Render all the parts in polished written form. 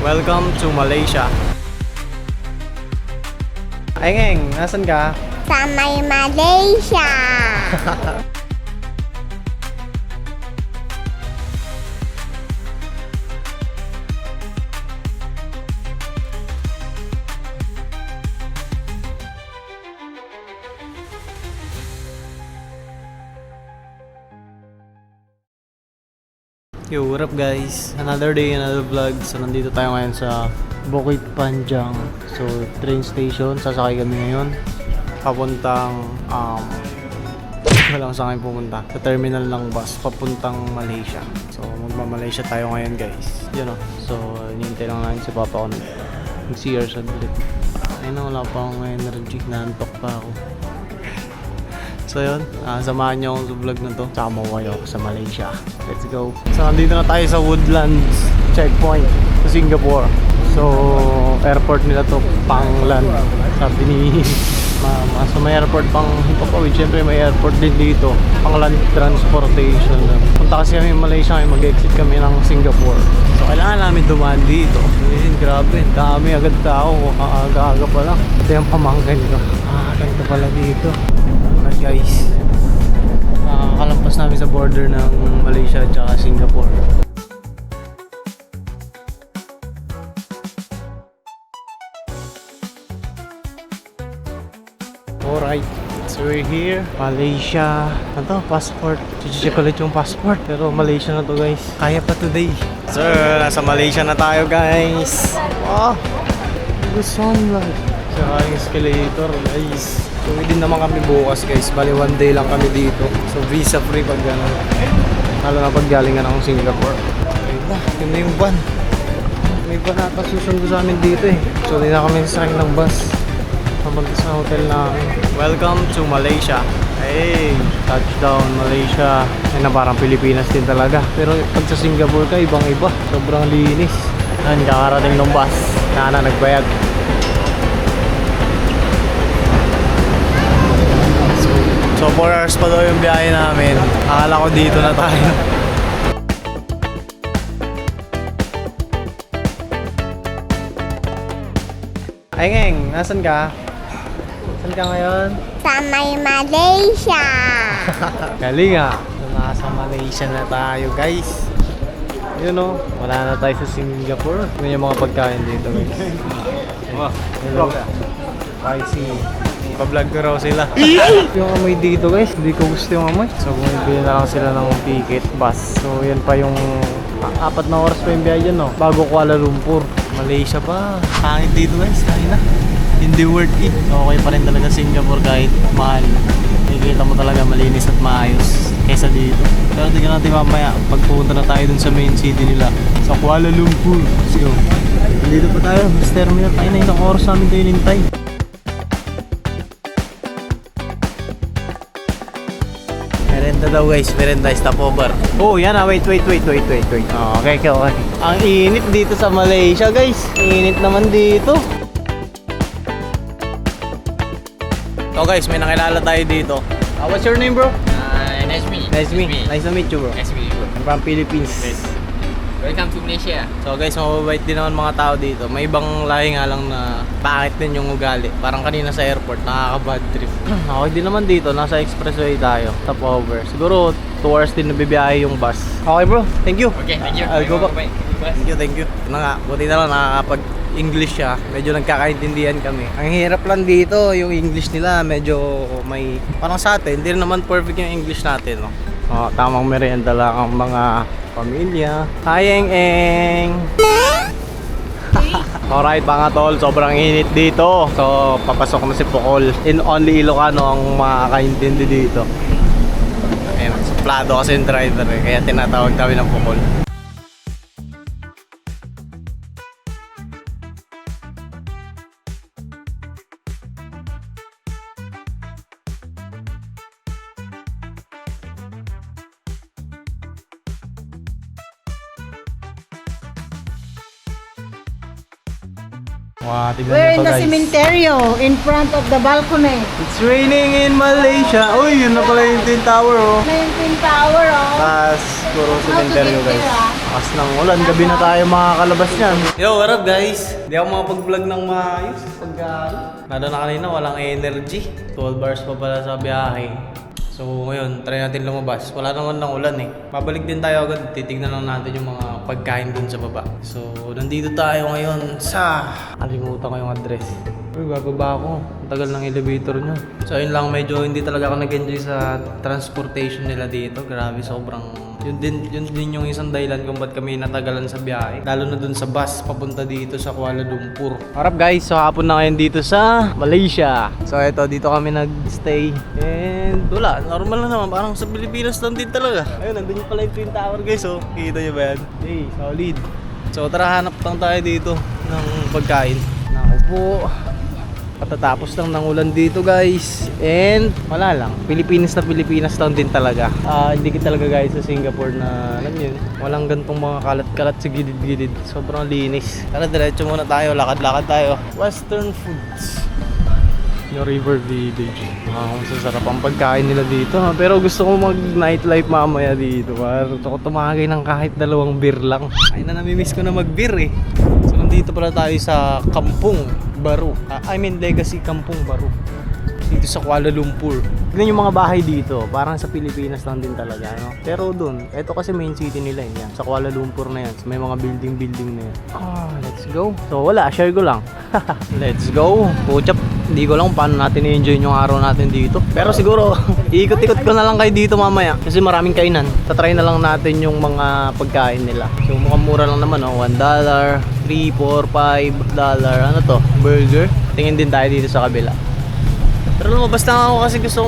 Welcome to Malaysia. Engeng, nasan ka? Sa may Malaysia. Yo, what up guys? Another day, another vlog. So nandito tayo ngayon sa Bukit Panjang. So train station, sasakay kami ngayon papuntang walang saan kami pupunta. Sa terminal ng bus papuntang Malaysia. So magma-Malaysia tayo ngayon guys. Yun o. So hinihintay lang namin si Papa ko mag-CR sa dulit. Ayun na, wala pa akong energy. Naantok pa ako. So yun, samahan nyo akong sa vlog na to. Tsaka maway ako sa Malaysia. Let's go. So nandito na tayo sa Woodlands checkpoint sa Singapore. So airport nila to, Panglan. Sabi ni Mama. So may airport pang Hipapawid. Siyempre may airport din dito, Panglan Transportation. Punta kasi kami Malaysia, mag-exit kami ng Singapore. So kailangan namin dumaan dito. Grabe, dami agad tao. Aga-aga pa lang. Ito yung pamangkin ko. Ganda pala dito guys. Kalampas namin sa border ng Malaysia at Singapore. Alright, so we're here. Malaysia. Ano to? Passport. Check ulit yung passport. Pero Malaysia na to guys. Kaya pa today. So, nasa Malaysia na tayo guys. Wow! The sunlight. Sa escalator guys. So hindi naman kami bukas guys. Bali one day lang kami dito. So visa free pag gano'n. Lalo na pag galing ka ng Singapore. Ayun na, yun na yung van. May van ata susundo sa amin dito eh. So hindi na kami sasakay ng bus. Papunta sa hotel namin. Welcome to Malaysia. Hey, touchdown Malaysia. Ay na, parang Pilipinas din talaga. Pero pag sa Singapore ka, ibang iba. Sobrang linis. Ayan, kakarating ng bus. Nana nagbayad. So 4 hours pa daw yung biyahe namin. Akala ko dito na tayo. Engeng, nasan ka? Saan ka ngayon? Sa may Malaysia. Galing ah. Nasa Malaysia na tayo guys. Yun o, wala na tayo sa Singapore. Yun yung mga pagkain dito guys. Hello. Spicy. Pa-vlog ko raw sila. Yung amoy dito guys, hindi ko gusto yung amoy. So bumibili na lang sila ng ticket bus. So yan pa yung 4 na oras pa yung biyahe no? Bago Kuala Lumpur. Malaysia pa. Pangit dito guys, tayo na. Hindi worth it. So okay pa rin talaga Singapore kahit mahal. Nakikita mo talaga malinis at maayos kaysa dito. Pero tingnan natin mamaya pagpunta na tayo dun sa main city nila, sa Kuala Lumpur. Let's go. Dito pa tayo, bus terminal. Tayo na ilang oras namin tayo nintay. Merenda daw guys, merenda, stopover. Oh yan ah, wait. Oh, okay. Ang init dito sa Malaysia guys. Init naman dito. So guys, may nakilala tayo dito. What's your name bro? Nice to meet you. Nice to meet you bro. Nice to meet you. I'm from Philippines. Yes. Welcome to Malaysia. So guys, mababait din naman mga tao dito. May ibang lahi nga lang na bakit din yung ugali. Parang kanina sa airport, nakaka-bad trip. Okay din naman dito, nasa expressway tayo. Stopover. Siguro 2 hours din nabibiyahe yung bus. Okay bro, thank you. Okay, thank you. I'll go back. Bye. Thank you. Ito na nga, buti na lang nakakapag-English siya. Medyo nagkakaintindihan kami. Ang hirap lang dito, yung English nila medyo may... Parang sa atin, hindi naman perfect yung English natin, no? Oh, tamang merienda lang ang mga pamilya. Hi, Eng! Alright mga tol, sobrang init dito. So, papasok na si Pukol. In only Ilocano ang makakaintindi dito. Ayan, suplado kasi yung driver eh. Kaya tinatawag kami ng Pukol. Wow, tignan We're nyo in to the guys. cementerio in front of the balcony. It's raining in Malaysia. Uy, yun na pala yung Twin Tower oh. Na yung Twin Tower, oh. Tapos, puro cementerio guys. Lakas ng ulan, gabi na tayo makakalabas niyan. Yo, what up guys? Hindi ako makapag-vlog ng maayos. Lalo na kanina, walang energy. 12 hours pa pala sa biyahe. So ngayon, try natin lumabas. Wala naman ng ulan eh. Babalik din tayo agad. Titignan lang natin yung mga pagkain dun sa baba. So nandito tayo ngayon sa... Kalimutan ko yung address. Uy, bababa ako. Ang tagal ng elevator nyo. So yun lang, medyo hindi talaga ako nag-enjoy sa transportation nila dito. Grabe, sobrang... Yun din yung isang dahilan kung ba't kami natagalan sa biyahe. Lalo na dun sa bus papunta dito sa Kuala Lumpur. Harap guys, so hapon na ngayon dito sa Malaysia. So eto, dito kami nag-stay. And wala, normal na naman. Parang sa Pilipinas lang din talaga. Ayun, nandun yung pala yung Twin Tower guys. So, kita nyo ba yan? Hey, solid. So tara, hanap lang tayo dito ng pagkain. Naku po. Patatapos lang ng ulan dito guys. And wala lang, Pilipinas lang din talaga. Hindi kita talaga guys sa Singapore na alam yun, walang gantong mga kalat-kalat sa gilid-gilid. Sobrang linis. Tara, diretso muna tayo, lakad-lakad tayo. Western foods, yung River Village. Masasarap ang pagkain nila dito. Pero gusto ko mag nightlife mamaya dito. Gusto ko tumagay ng kahit 2 beer lang. Ay na, namimiss ko na mag beer eh. So nandito pala tayo sa Kampung Baru. Legacy Kampung Baru. Dito sa Kuala Lumpur. Tignan yung mga bahay dito. Parang sa Pilipinas lang din talaga, no? Pero dun, eto kasi main city nila yan. Sa Kuala Lumpur na yan. So, may mga building na yan. Let's go. So wala, share ko lang. Let's go. Puchap, hindi ko lang paano natin i-enjoy yung araw natin dito. Pero siguro, iikot-ikot ko na lang kayo dito mamaya. Kasi maraming kainan. Tatry na lang natin yung mga pagkain nila. So mukhang mura lang naman, no? $1, $3, $4, $5. Ano to? Burger. Tingin din tayo dito sa kabila. Pero lumabas lang ako kasi gusto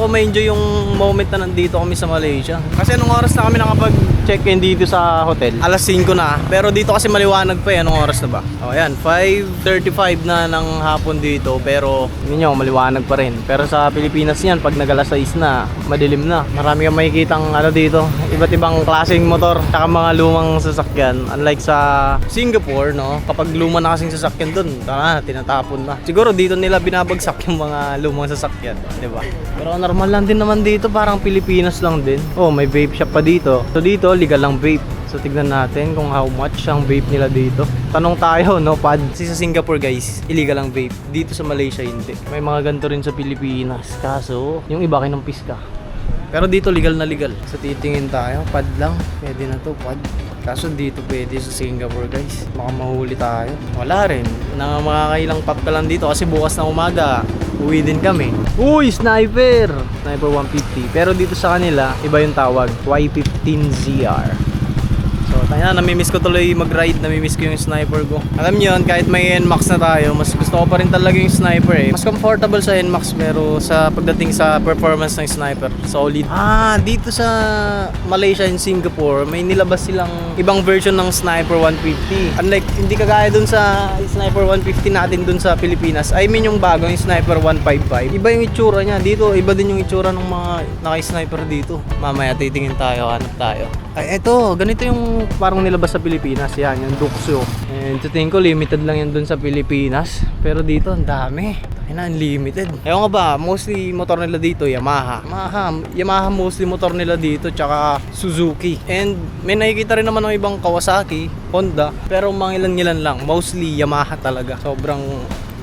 ko ma-enjoy yung moment na nandito kami sa Malaysia. Kasi anong oras na kami nakapag-check-in dito sa hotel? Alas 5 na. Pero dito kasi maliwanag pa eh. Anong oras na ba? O ayan, 5:35 na ng hapon dito. Pero yun yung maliwanag pa rin. Pero sa Pilipinas yan, pag nag-alas 6 na, madilim na. Marami kang makikitang ano dito, iba't ibang klaseng motor, tsaka mga lumang sasakyan. Unlike sa Singapore, no? Kapag luma na kasing sasakyan dun, tinatapon na. Siguro dito nila binabagsak yung mga lumang sasakyan, di ba? Pero normal lang din naman dito, parang Pilipinas lang din. Oh, may vape shop pa dito. So dito, legal lang vape. So tignan natin kung how much ang vape nila dito. Tanong tayo, no, pad. Kasi sa Singapore guys, illegal ang vape. Dito sa Malaysia hindi. May mga ganito rin sa Pilipinas. Kaso, yung iba kinumpis ka. Pero dito legal na legal. So titingin tayo, pad lang. Pwede na to, pad. Kaso dito pwede sa Singapore guys. Baka mahuli tayo. Wala rin. Mga kailang pop ka lang dito kasi bukas na umaga uwi din kami. Uy! Sniper! Sniper 150. Pero dito sa kanila, iba yung tawag. Y15ZR. So, tayo na, namimiss ko tuloy mag-ride. Namimiss ko yung sniper ko. Alam nyo yun, kahit may NMAX na tayo, mas gusto ko pa rin talaga yung sniper eh. Mas comfortable sa NMAX pero sa pagdating sa performance ng sniper, solid. Dito sa Malaysia and Singapore, may nilabas silang ibang version ng Sniper 150. Unlike, hindi kagaya dun sa Sniper 150 natin dun sa Pilipinas. I mean yung bagong Sniper 155. Iba yung itsura niya. Dito, iba din yung itsura ng mga naka-sniper dito. Mamaya titingin tayo, hanap tayo. Ay, eto, ganito yung parang nilabas sa Pilipinas. Yan, yung Duxio. And tingin ko, limited lang yan dun sa Pilipinas. Pero dito, ang dami. Ay na, unlimited. Ewan nga ba, mostly motor nila dito, Yamaha. Yamaha mostly motor nila dito, tsaka Suzuki. And may nakikita rin naman ng ibang Kawasaki, Honda. Pero mga ilan-ilan lang, mostly Yamaha talaga. Sobrang...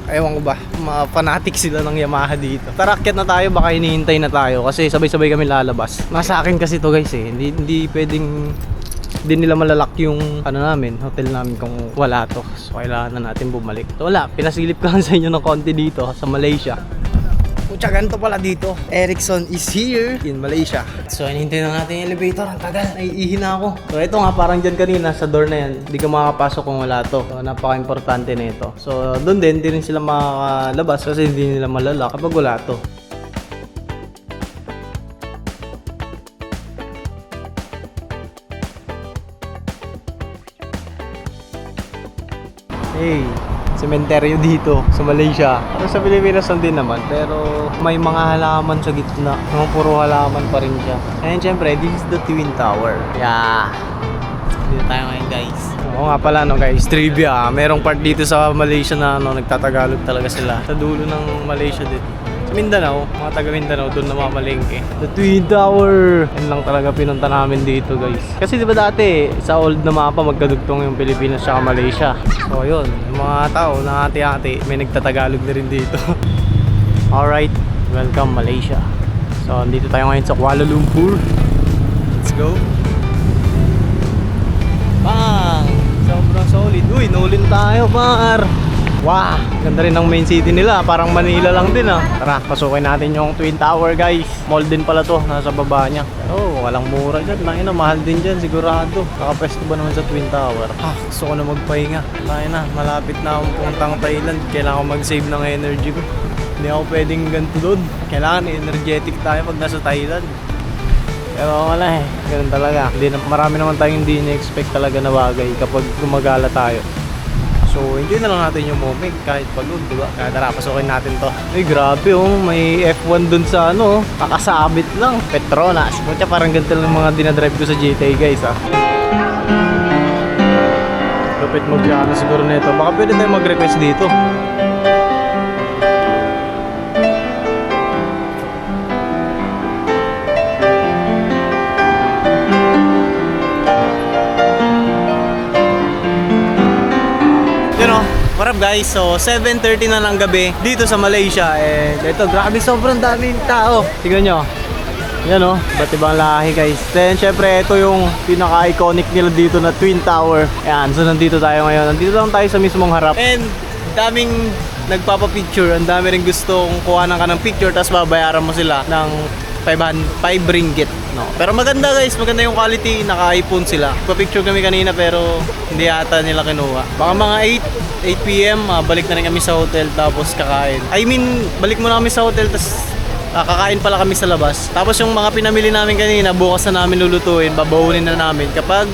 ewan ko ba, mga fanatic sila ng Yamaha dito. Tara, akyat na tayo, baka hinihintay na tayo kasi sabay-sabay kami lalabas. Nasa akin kasi to guys eh, hindi pwedeng, hindi nila malalak yung namin, hotel namin kung wala to. So kailangan na natin bumalik. So wala, pinasilip ko lang sa inyo ng konti dito sa Malaysia. Pucha, ganito pala dito. Ericsson is here in Malaysia. So, hinihintay na natin yung elevator. Ang tagal. Naiihi na ako. So, ito nga, parang dyan kanina sa door na yan. Hindi ka makakapasok kung wala to. So, napaka-importante na ito. So, doon din, hindi rin sila makakalabas kasi hindi nila malala kapag wala to. Hey! Sementeryo dito sa Malaysia. Pero sa Pilipinas lang din naman. Pero may mga halaman sa gitna. Mga puro halaman pa rin siya. And syempre, this is the Twin Tower. Yeah. Dito tayo ngayon guys. Oo nga pala no guys, trivia. Merong part dito sa Malaysia na nagtatagalog talaga sila. Sa dulo ng Malaysia dito. Sa Mindanao, mga taga Mindanao, doon namamalengke. The Twin Tower! Yan lang talaga pinunta namin dito guys. Kasi di ba dati, sa old na mapa, magkadugtong yung Pilipinas at Malaysia. So yun, yung mga tao na hati-hati, may nagtatagalog na rin dito. Alright, welcome Malaysia. So, andito tayo ngayon sa Kuala Lumpur. Let's go. Bang! Sobrang solid. Uy, nulin tayo, par! Wow! Ganda rin ng main city nila. Parang Manila lang din ah. Tara, pasukin natin yung Twin Tower guys. Mall din pala to, nasa baba niya. Oh, walang mura dyan. Langin na, mahal din dyan, sigurado. Nakapesto ba naman sa Twin Tower? Gusto ko na magpahinga. Langin na, malapit na akong puntang Thailand. Kailangan ko mag-save ng energy ko. Hindi ako pwedeng ganito doon. Kailangan energetic tayo pag nasa Thailand. Pero wala eh, ganun talaga. Marami naman tayong hindi na-expect talaga na bagay kapag gumagala tayo. So enjoy na lang natin yung moment kahit pagod, diba? Kaya tara, pasukin natin to. Ay grabe oh, may F1 dun sa ano, kakasabit lang. Petronas. Buti parang ganito lang mga dinadrive ko sa GTA guys ah. Lupit mag-ano siguro nito. Baka pwede tayo mag-request dito. What up guys? So 7:30 na ng gabi dito sa Malaysia. And ito, grabe sobrang daming tao. Tignan nyo. Yan o, ba't ibang lahi guys. Then syempre ito yung pinaka-iconic nila dito na Twin Tower. Ayan, so nandito tayo ngayon. Nandito lang tayo sa mismong harap. And daming nagpapapicture. Ang dami rin gustong kuhanan ka ng picture tapos babayaran mo sila ng 5 ringgit. No. Pero maganda guys, maganda yung quality, naka-iPhone sila. Pa-picture kami kanina pero hindi ata nila kinuha. Baka mga 8 PM, balik na rin kami sa hotel tapos kakain. I mean, balik muna kami sa hotel tapos kakain pala kami sa labas. Tapos yung mga pinamili namin kanina, bukas na namin lulutuin, babawunin na namin kapag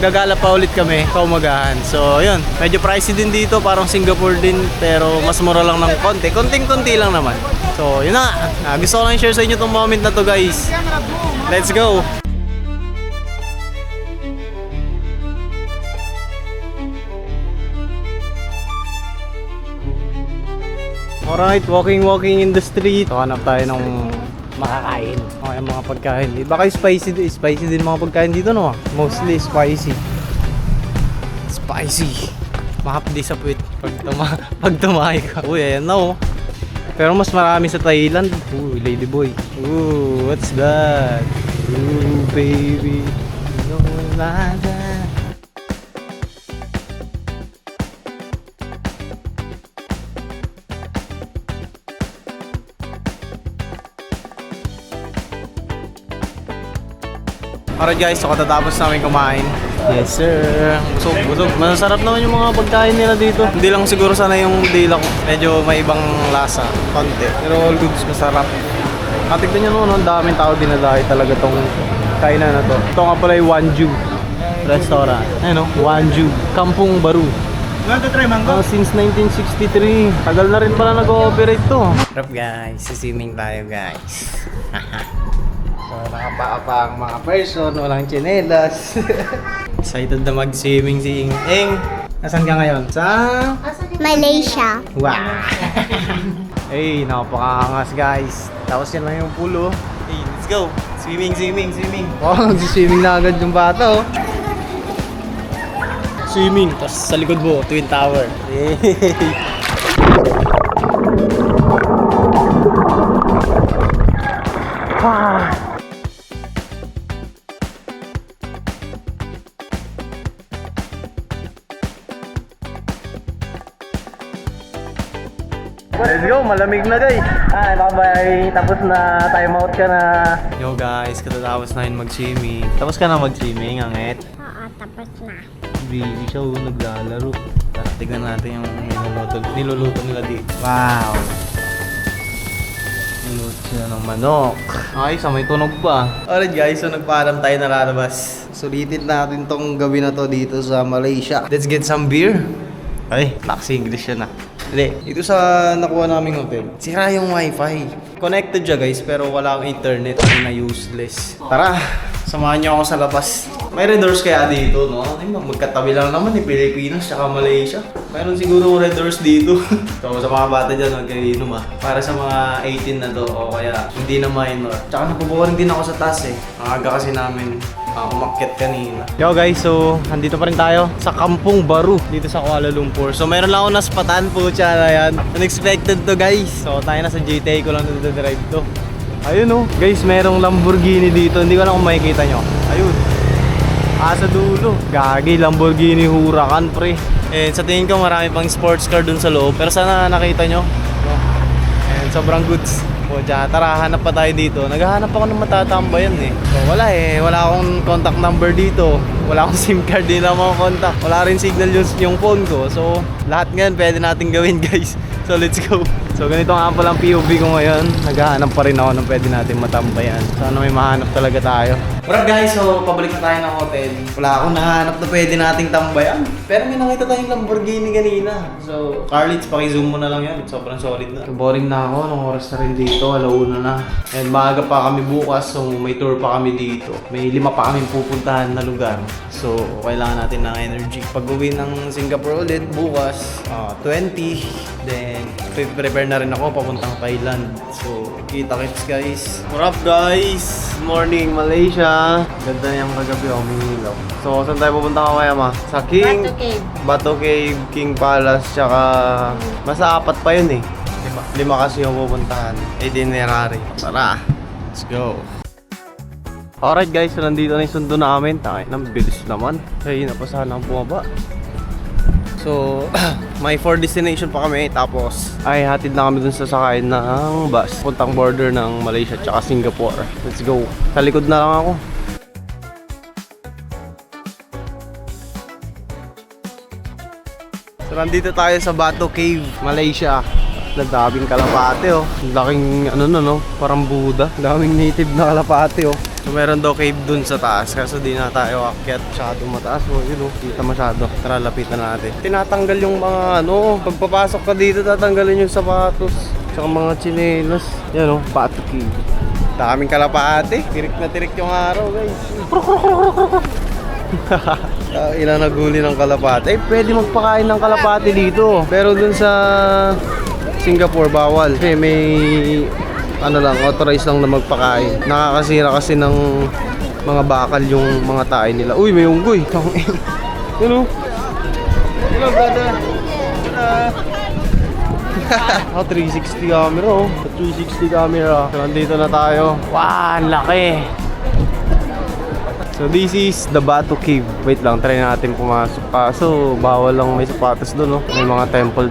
gagala pa ulit kami kaumagahan. So yun, medyo pricey din dito, parang Singapore din pero mas mura lang ng konti. Konting-konti lang naman. So yun na, gusto ko lang i-share sa inyo tong moment na to guys. Let's go! Alright, walking in the street. So, hanap tayo ng makakain. Okay, mga pagkain. Baka spicy din mga pagkain dito, no? Mostly spicy. Spicy. Mahapdi sa puwit pag tumahay ka. Uy, ayan na oh. Pero mas marami sa Thailand. Uy, ladyboy. Ooh, what's that? Ooh, baby. No, nada. Alright guys, so katatapos namin kumain. Yes sir. Busog. Masarap naman yung mga pagkain nila dito. Hindi lang siguro sana yung dila ko. Medyo may ibang lasa. Konti. Pero all goods, masarap. Tignan nyo naman, ang daming tao dinadahi talaga tong kainan na to. Ito nga pala yung Wanju Restaurant. Ayun o, Wanju. Kampung Baru. Since 1963. Tagal na rin pala nag-ooperate to. What's up guys? Siswimming tayo guys. So, nakapaa pa ang mga person, walang tsinelas. Excited na mag-swimming si Ing. Nasaan ka ngayon? Sa Malaysia. wow! Hey, napakaangas guys. Tapos yan lang yung pool oh. Hey, let's go! Swimming! Oh, nag-swimming na agad yung bata oh. Swimming, tapos sa likod mo, Twin Tower. Hey! Let's go, malamig na guys. Bye-bye. Tapos na, time out ka na. Yo guys, katatapos na yun mag-swimming. Tapos ka na mag-swimming, angit? Oo, tapos na. Baby siya, naglalaro. Tara, tignan natin yung niluluto nila dito. Wow! Niluto sila ng manok. Ay, sa may tunog pa. Alright guys, so nagpaalam tayo na lalabas. Sulitin natin tong gabi na to dito sa Malaysia. Let's get some beer. Ay, lakas English yan ah. Hindi, ito sa nakuha naming hotel. Sira yung wifi. Connected siya guys, pero wala akong internet. Ay na useless. Tara, samahan niyo ako sa labas. May red doors kaya dito, no? Ay, magkatabi lang naman eh, Pilipinas tsaka Malaysia. Mayroon siguro red doors dito. So sa mga bata dyan, huwag kayo inom ah. Para sa mga 18 na to, o kaya hindi na minor. Tsaka napubukan din ako sa taas eh. Ang aga kasi namin umakyat kanina. Yo guys, so andito pa rin tayo sa Kampung Baru dito sa Kuala Lumpur. So meron lang ako naspatan po siya na yan. Unexpected to guys. So tayo na sa GTA ko lang drive to. Ayun oh, guys, merong Lamborghini dito. Hindi ko lang kung makikita nyo. Ayun. Sa dulo. Gagi, Lamborghini Huracan pre. And sa tingin ko marami pang sports car dun sa loob. Pero sana nakita nyo. And sobrang goods. O dyan, tara, hanap pa tayo dito. Naghahanap ako ng matatambayan eh. So wala eh, wala akong contact number dito. Wala akong SIM card, di na mga contact. Wala rin signal yung phone ko. So lahat ngayon pwede natin gawin guys. So let's go. So ganito nga palang POV ko ngayon. Naghahanap pa rin ako ng pwede natin matambayan. Sana may mahanap talaga tayo. Alright guys, so pabalik na tayo ng hotel. Wala akong nahanap na pwede nating tambayan. Pero may nakita tayong Lamborghini kanina. So Carlitz, paki-zoom mo na lang yan. Sobrang solid na. So, boring na ako. Anong oras na rin dito? Alauna na. And maaga pa kami bukas. So may tour pa kami dito. May 5 pa kami pupuntahan na lugar. So kailangan natin ng energy. Pag uwi ng Singapore ulit bukas, 20. Then prepare na rin ako papuntang Thailand. So kita-kits guys. What up guys? Morning Malaysia. Ganda niyang kagabi ako, mingilaw. So saan tayo pupunta ka kaya ma? Sa King? Bato Cave. Bato Cave, King Palace, tsaka basta 4 pa yun eh. 5 kasi yung pupuntahan. Itinerary. Tara, let's go. Alright guys, so nandito na yung sundo namin. Takay na, bilis naman. Kaya na pa sana ang bumaba. So, may 4 destination pa kami. Tapos, ay hatid na kami dun sa sakay ng bus. Puntang border ng Malaysia tsaka Singapore. Let's go. Sa likod na lang ako. So, nandito tayo sa Bato Cave, Malaysia. Daming kalapate oh. Laking ano no, parang Buddha. Daming native na kalapate oh. So meron daw cave dun sa taas. Kaso di na tayo akyat masyado mataas. So yun oh, kita masyado. Tara, lapitan natin. Tinatanggal yung mga ano. Pagpapasok ka dito, tatanggalin yung sapatos. Tsaka mga tsinelas. Yan oh, Bato Cave. Daming kalapate. Tirik na tirik yung araw guys. Ilang naguli ng kalapate. Eh, pwede magpakain ng kalapate dito. Pero dun sa Singapore bawal. Kasi may ano lang, authorized lang na magpakain. Nakakasira kasi ng mga bakal yung mga tae nila. Uy, may unggoy. Hello. Hello, brother. Oh, 360 camera oh. 360 camera. So, nandito na tayo. Wow, laki. So this is the Bato Cave. Wait lang, try natin pumasok. Kaso bawal lang may sapatos doon, no? May mga temple.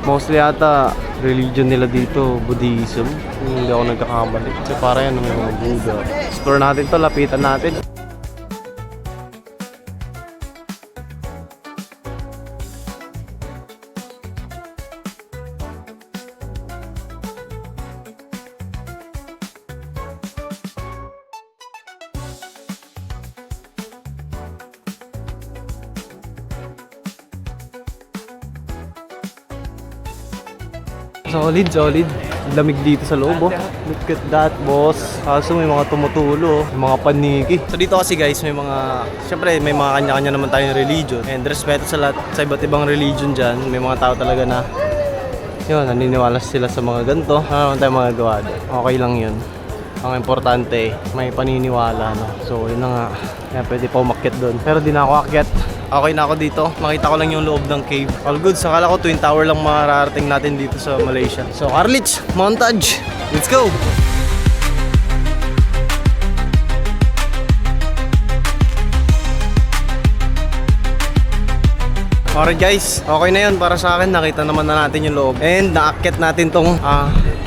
Mostly ata religion nila dito, Buddhism. Hindi ako nagkakamali. Kasi para yan, may mga Buddha. Explore natin to, lapitan natin. Solid. Lamig dito sa loob oh. Look at that boss. Kaso may mga tumutulo, may mga paniki. So dito kasi guys, may mga, syempre may mga kanya-kanya naman tayong religion. And respeto sa lahat, sa iba't ibang religion dyan. May mga tao talaga na yun, naniniwala sila sa mga ganito. Ano naman tayo magagawa doon? Okay lang yun. Ang importante, may paniniwala, no? So yun na nga, kaya pwede pa umakyat doon. Pero di na ako akyat. Okay na ako dito. Makita ko lang yung loob ng cave. All good. Sakala ko Twin Tower lang mararating natin dito sa Malaysia. So Carlitz, montage. Let's go! Alright guys, okay na yun para sa akin. Nakita naman na natin yung loob. And naakyat natin tong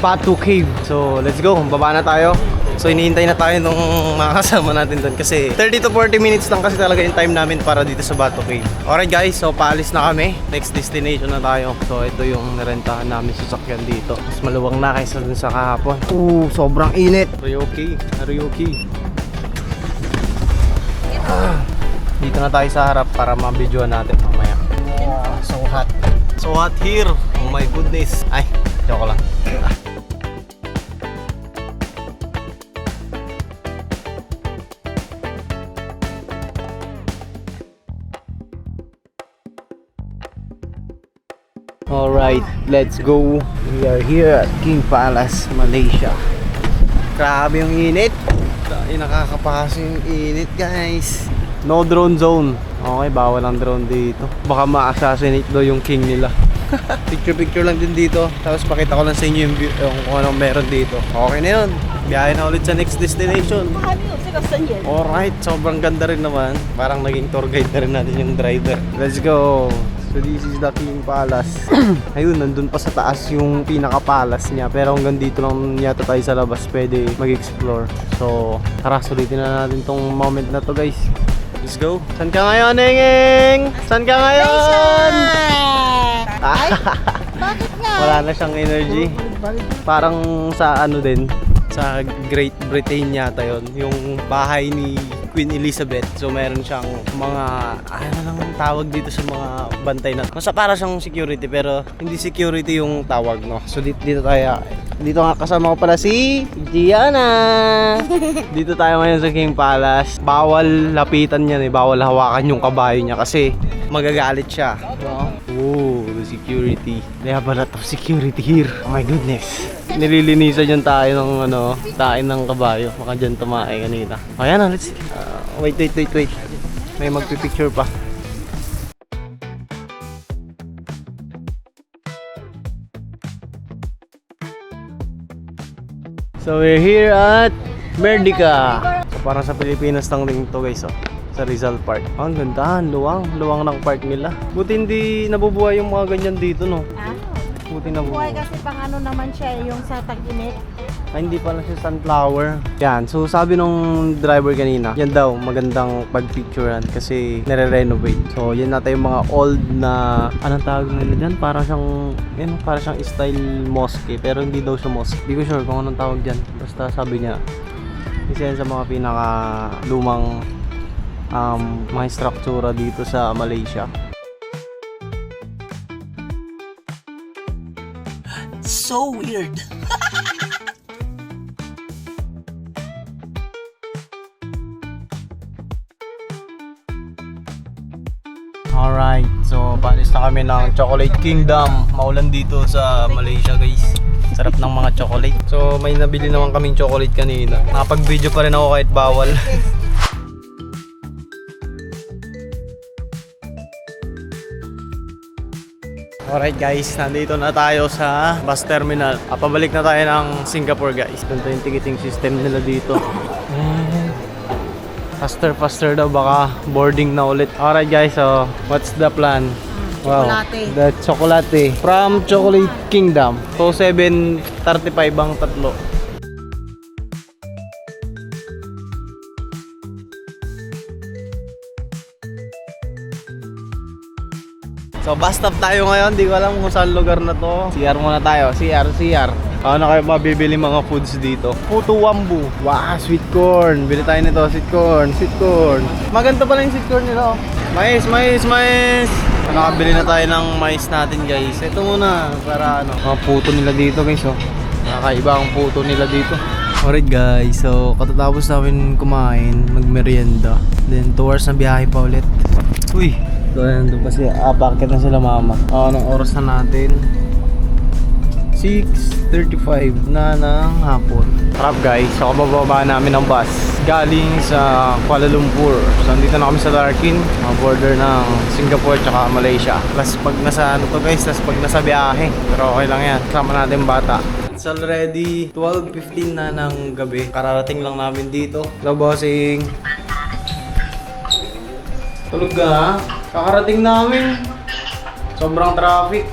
Bato Cave. So let's go, baba na tayo. So hinihintay na tayo nung makakasama natin doon. Kasi 30 to 40 minutes lang kasi talaga yung time namin para dito sa Bato Cave. Alright guys, so paalis na kami. Next destination na tayo. So ito yung narentahan namin sasakyan dito. Mas maluwang na kaysa dun sa kahapon. Sobrang init. Are you okay? Dito na tayo sa harap para mabidyoan natin mamaya. So hot here. Oh my goodness. Ay, joke lang. Alright, let's go. We are here at King Palace, Malaysia. Grabe yung init. Nakakapakas yung init, guys. No drone zone. Okay, bawal ang drone dito. Baka ma-assassinate daw yung king nila. Picture lang din dito. Tapos pakita ko lang sa inyo yung kung anong meron dito. Okay na yun. Biyahe na ulit sa next destination. Alright, sobrang ganda rin naman. Parang naging tour guide na rin natin yung driver. Let's go. So this is the King Palace. Ayun, nandun pa sa taas yung pinaka-palace niya. Pero hanggang dito lang yata tayo sa labas pwede mag-explore. So tara, sulitin na natin tong moment na to, guys. Let's go. San ka ngayon, Engeng? San ka ngayon? Bakit nga? Wala na siyang energy. Parang sa ano din, sa Great Britain yata yon, yung bahay ni Queen Elizabeth. So meron siyang mga, ano lang ang tawag dito sa mga bantay na. Masa para siyang security pero hindi security yung tawag, no. So dito tayo. Dito nga kasama ko pala si Gianna. Dito tayo ngayon sa King Palace. Bawal lapitan niya, bawal hawakan yung kabayo niya kasi magagalit siya, no? Oh, the security. They have a lot of security here. Oh my goodness. Nililinisan yung tayo ng tayo ng kabayo. Baka dyan tumae kanina. O yan, let's see. Wait. May magpipicture pa. So we're here at Merdeka. So parang sa Pilipinas lang din to, guys, oh. Sa Rizal Park. Oh, ang ganda, luwang ng park nila. Buti hindi nabubuhay yung mga ganyan dito, no? Buti nabubuhay. Buhay kasi pang ano naman siya, yung sa tag-init. Ay, hindi pala siya sunflower. Yan, so sabi nung driver kanina, yan daw magandang pag-picturean kasi nire-renovate. So yan natin yung mga old na, anong tawag nila dyan? Parang siyang style mosque, pero hindi daw siya mosque. Hindi ko sure kung anong tawag dyan. Basta sabi niya, isa yan sa mga pinaka lumang mga struktura dito sa Malaysia. So weird. Alright, so palis na kami ng Chocolate Kingdom. Maulan dito sa Malaysia, guys. Sarap ng mga chocolate. So may nabili naman kaming chocolate kanina. Nakapag-video pa rin ako kahit bawal. Alright guys, nandito na tayo sa bus terminal. Pabalik na tayo ng Singapore, guys. Ganito yung ticketing system nila dito. Faster daw, baka boarding na ulit. Alright guys, so what's the plan? Wow, Chocolate. the chocolate from Chocolate Kingdom. So 7.35 ang tatlo. So bus stop tayo ngayon, di ko alam kung saan lugar na to. CR muna tayo, CR. Ano kayo mabibili mga foods dito? Puto Wambu. Wow, sweet corn. Bili tayo nito, sweet corn. Maganda pala yung sweet corn nila, oh. Mais. Nakabili na tayo ng mais natin, guys. Ito muna, para mga puto nila dito, guys, oh. Nakakaiba ang puto nila dito. Alright guys, so katatapos namin kumain, magmerienda. Then 2 hours na biyahe pa ulit. Uy! Doon kasi bakit na sila mama. Anong oras na natin? 6:35 na ng hapon. Harap guys, so kabababa namin ng bus galing sa Kuala Lumpur. So nandito na kami sa Larkin, border ng Singapore tsaka Malaysia. Plus pag nasa pag nasa biyahe. Pero okay lang yan, kasama natin bata. It's already 12:15 na ng gabi. Kararating lang namin dito. Hello bossing. Tulog ka ha? Kakarating namin. Sobrang traffic.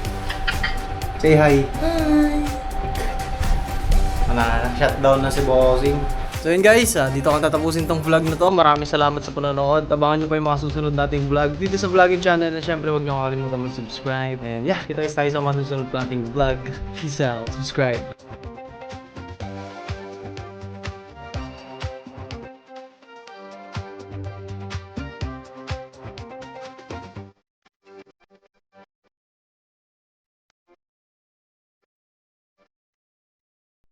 Say hi. Hi. Shutdown na si bossing. So yun guys, dito ko tatapusin tong vlog na to. Maraming salamat sa panonood. Abangan nyo pa yung mga susunod nating vlog dito sa vlogging channel. And syempre huwag nyo kakalimutan mag-subscribe. And yeah, kita tayo sa mga susunod nating vlog. Peace out. Subscribe.